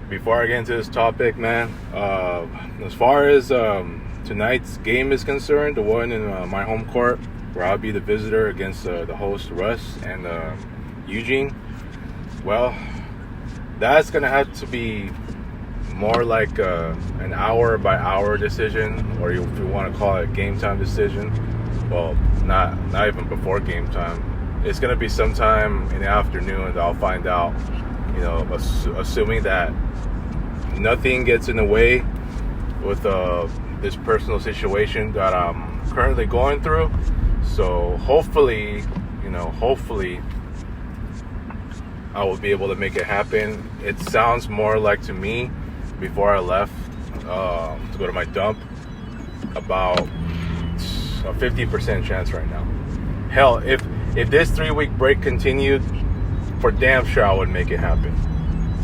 Before I get into this topic, man, as far as tonight's game is concerned, the one in my home court, where I'll be the visitor against the host, Russ, and Eugene, well, that's going to have to be more like an hour-by-hour decision, or if you want to call it a game-time decision. Well, not even before game time. It's going to be sometime in the afternoon that I'll find out, assuming that nothing gets in the way with this personal situation that I'm currently going through. So hopefully I will be able to make it happen. It sounds more like, to me, before I left to go to my dump, about a 50% chance right now. Hell, if this 3-week break continued, for damn sure I would make it happen.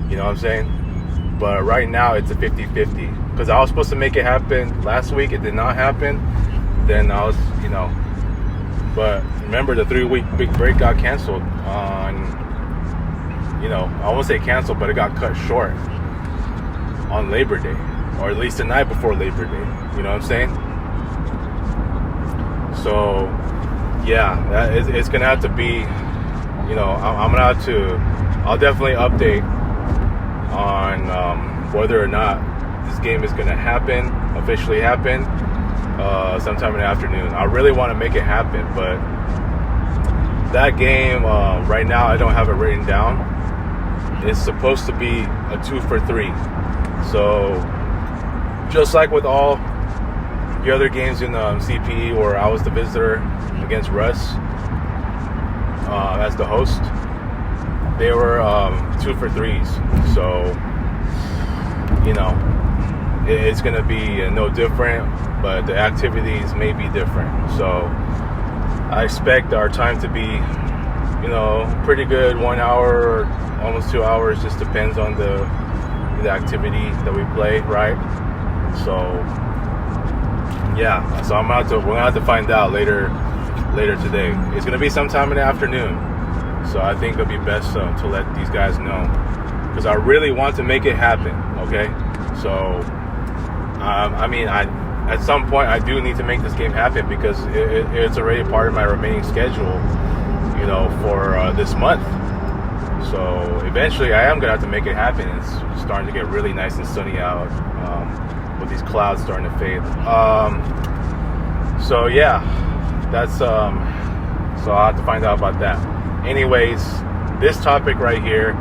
You know what I'm saying? But right now it's a 50-50. Because I was supposed to make it happen last week. It did not happen. Then I was, But remember, the 3-week big break got canceled on, I won't say canceled, but it got cut short on Labor Day. Or at least the night before Labor Day. You know what I'm saying? So, yeah, it's going to have to be, I'm going to have to, I'll definitely update on whether or not this game is going to officially happen, sometime in the afternoon. I really want to make it happen, but that game, right now, I don't have it written down. It's supposed to be a 2-for-3. So, just like with all the other games in CPE, where I was the visitor against Russ as the host, they were 2-for-3s. So, it's going to be no different, but the activities may be different. So I expect our time to be, pretty good, 1 hour or almost 2 hours. Just depends on the activity that we play, right? So yeah, so we're gonna have to find out later today. It's gonna be sometime in the afternoon. So I think it'll be best to let these guys know, because I really want to make it happen. Okay, so at some point I do need to make this game happen, because it's already part of my remaining schedule, for this month. So eventually I am gonna have to make it happen. It's starting to get really nice and sunny out, with these clouds starting to fade. So yeah, that's so I'll have to find out about that. Anyways, this topic right here,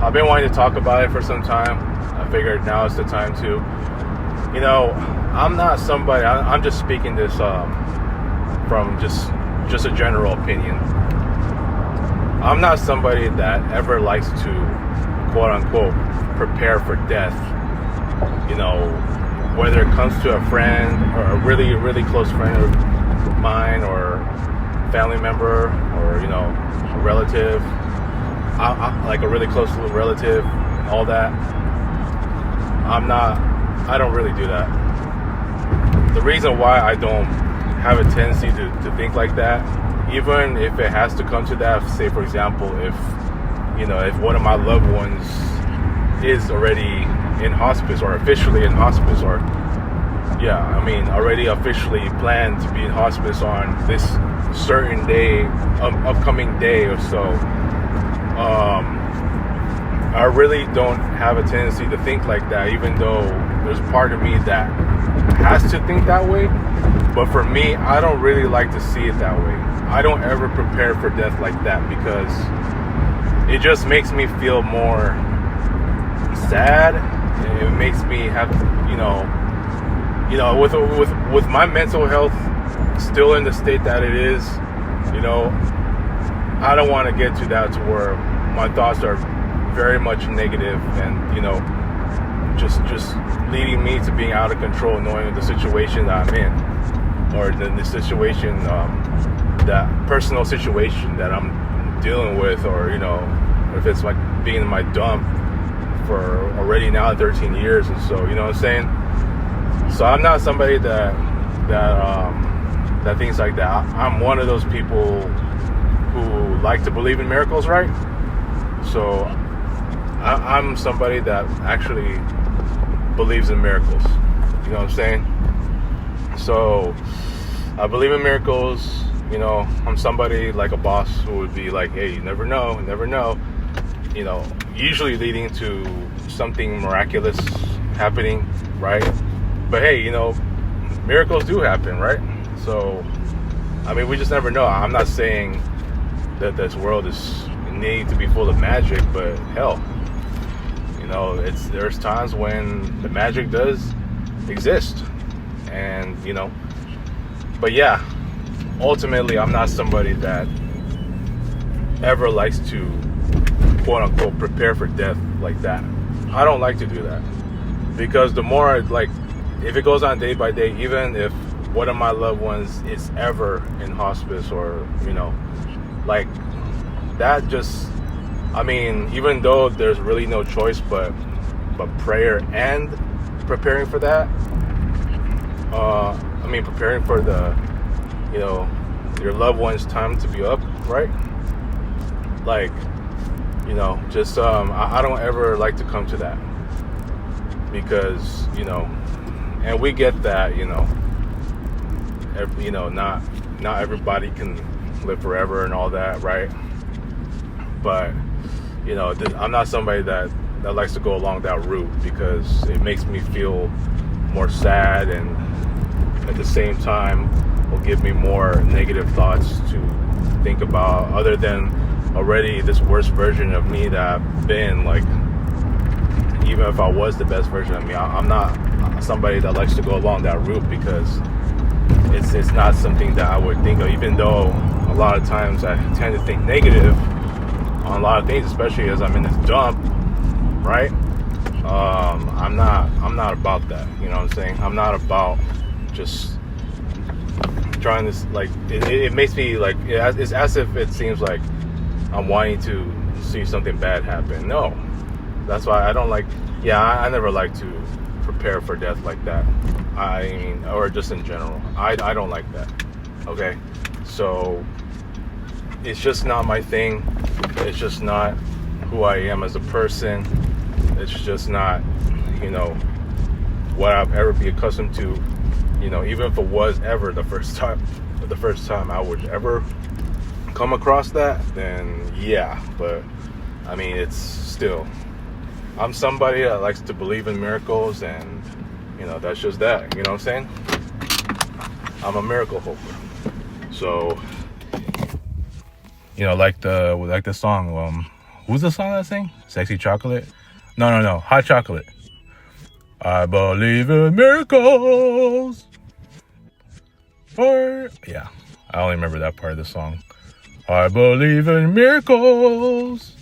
I've been wanting to talk about it for some time. I figured now is the time to. I'm not somebody, I'm just speaking this from just a general opinion. I'm not somebody that ever likes to, quote unquote, prepare for death. Whether it comes to a friend, or a really, really close friend of mine, or family member, or a relative, like a really close little relative, all that. I don't really do that. The reason why I don't have a tendency to think like that, even if it has to come to that, say for example, if one of my loved ones is already in hospice, or officially in hospice, or already officially planned to be in hospice on this certain day, upcoming day or so, I really don't have a tendency to think like that, even though there's part of me that has to think that way. But for me, I don't really like to see it that way. I don't ever prepare for death like that, because it just makes me feel more sad. It makes me have, with my mental health still in the state that it is, I don't want to get to that, to where my thoughts are very much negative, and just leading me to being out of control, knowing the situation that I'm in, or the situation, that personal situation that I'm dealing with, or if it's like being in my dump for already now 13 years or so, you know what I'm saying? So I'm not somebody that that things like that. I'm one of those people who like to believe in miracles, right? So I'm somebody that actually believes in miracles. You know what I'm saying? So I believe in miracles. You know, I'm somebody like a boss who would be like, hey, you never know, you know, usually leading to something miraculous happening, right? But hey, you know, miracles do happen, right? So, I mean, we just never know. I'm not saying that this world is need to be full of magic, but hell, you know, there's times when the magic does exist, and you know, but yeah, ultimately, I'm not somebody that ever likes to quote unquote prepare for death like that. I don't like to do that, because the more like, if it goes on day by day, even if one of my loved ones is ever in hospice, or you know, like that, just, I mean, even though there's really no choice but prayer and preparing for that, I mean, preparing for the, you know, your loved one's time to be up, right? Like, you know, just I don't ever like to come to that, because, you know, and we get that, you know, not everybody can live forever and all that, right? But, you know, I'm not somebody that likes to go along that route, because it makes me feel more sad, and at the same time will give me more negative thoughts to think about, other than already this worst version of me that I've been. Like, even if I was the best version of me, I'm not somebody that likes to go along that route, because it's not something that I would think of, even though a lot of times I tend to think negative on a lot of things, especially as I'm in this dump, right? I'm not about that, you know what I'm saying? I'm not about just trying to, like, it makes me like, it's as if it seems like I'm wanting to see something bad happen. No, that's why I don't like, I never like to prepare for death like that. I mean, or just in general, I don't like that. Okay, so it's just not my thing. It's just not who I am as a person. It's just not, you know, what I've ever be accustomed to. You know, even if it was ever the first time I would ever come across that, then yeah. But I mean, it's still, I'm somebody that likes to believe in miracles, and you know, that's just that. You know what I'm saying? I'm a miracle hoper. So, you know, like the song, who's the song that sing? Sexy Chocolate? No, Hot Chocolate. I believe in miracles. Yeah, I only remember that part of the song. I believe in miracles.